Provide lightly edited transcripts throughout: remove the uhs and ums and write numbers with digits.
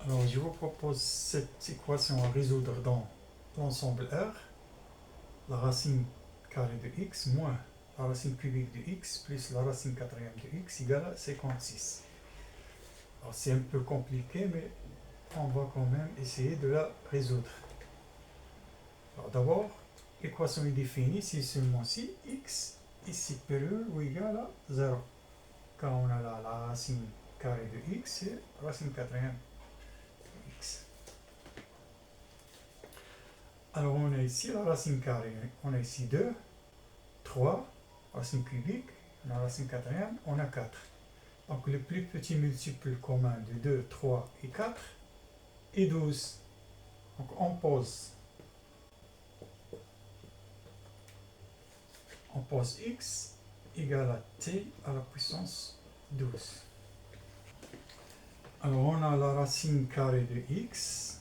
Alors, je vous propose cette équation à résoudre dans l'ensemble R. La racine carrée de x moins la racine cubique de x plus la racine quatrième de x égale à 56. Alors, c'est un peu compliqué, mais on va quand même essayer de la résoudre. Alors, d'abord, l'équation est définie si seulement si x est supérieur ou égal à 0. Quand on a là la racine carrée de x et la racine quatrième de x. Alors, on a ici la racine carrée. On a ici 2, 3, racine cubique, la racine quatrième, on a 4. Donc, le plus petit multiple commun de 2, 3 et 4 est 12. Donc, on pose x égale à t à la puissance 12. Alors, on a la racine carrée de x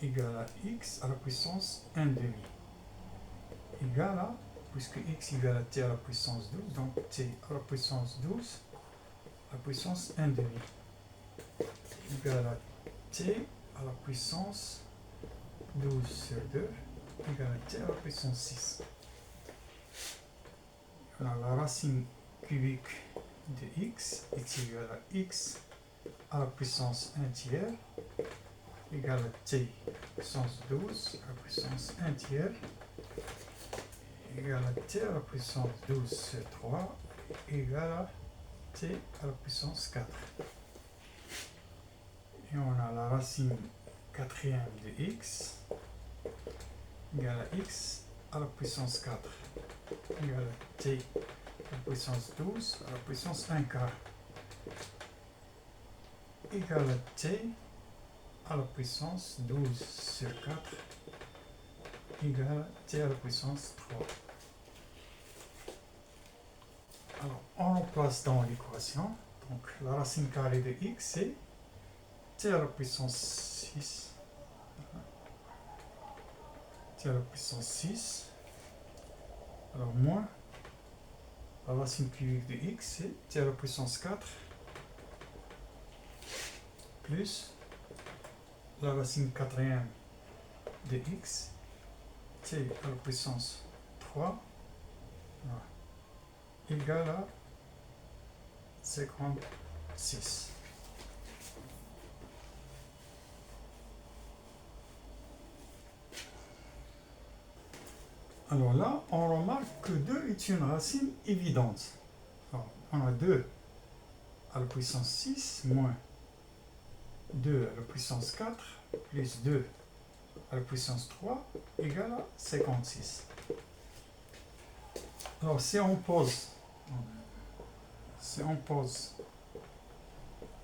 égale à x à la puissance 1 demi. Égale à, puisque x égale à t à la puissance 12, donc t à la puissance 12 à la puissance 1 demi. Égale à t à la puissance 12 sur 2 égale à t à la puissance 6. Alors, la racine cubique de x est égale à x à la puissance 1 tiers égale à t puissance 12 à la puissance 1 tiers égale à t à la puissance 12 sur 3 égale à t à la puissance 4. Et on a la racine quatrième de x égale à x à la puissance 4 égale à t à la puissance 12 à la puissance 1 quart égale à t à la puissance 12 sur 4 égale à t à la puissance 3. Alors, on remplace dans l'équation. Donc, la racine carrée de x, c'est t à la puissance 6. T à la puissance 6. Alors, moins la racine cubique de x, c'est t à la puissance 4. Plus la racine quatrième de x, t à la puissance 3. Voilà. Égale à 56. Alors là, on remarque que 2 est une racine évidente. Alors, on a 2 à la puissance 6 moins 2 à la puissance 4 plus 2 à la puissance 3 égale à 56. Alors, si on pose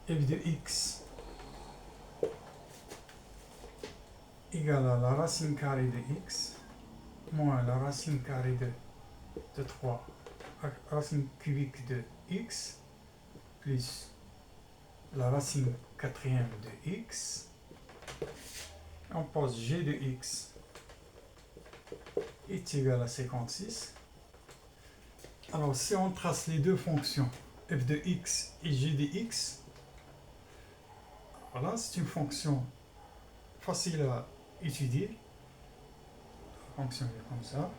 f de x égale à la racine carrée de x moins la racine carrée de 3, la racine cubique de x plus la racine quatrième de x, on pose g de x est égal à 56. Alors, si on trace les deux fonctions, f de x et g de x, voilà, c'est une fonction facile à étudier. La fonction est comme ça.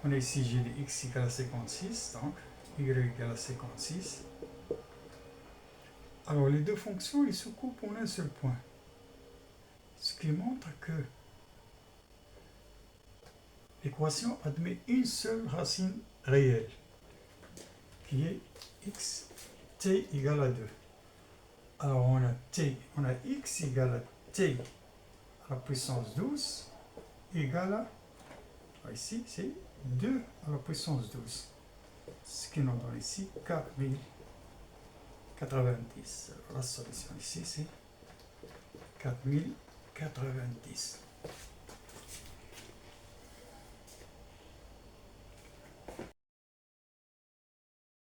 On a ici g de x égale à 56, donc y égale à 56. Alors, les deux fonctions, ils se coupent en un seul point. Ce qui montre que l'équation admet une seule racine réelle, qui est x, t égale à 2. Alors, on a x égale à t à la puissance 12 égale à, ici, c'est 2 à la puissance 12. Ce qui nous donne ici 4090. Alors, la solution ici, c'est 4090.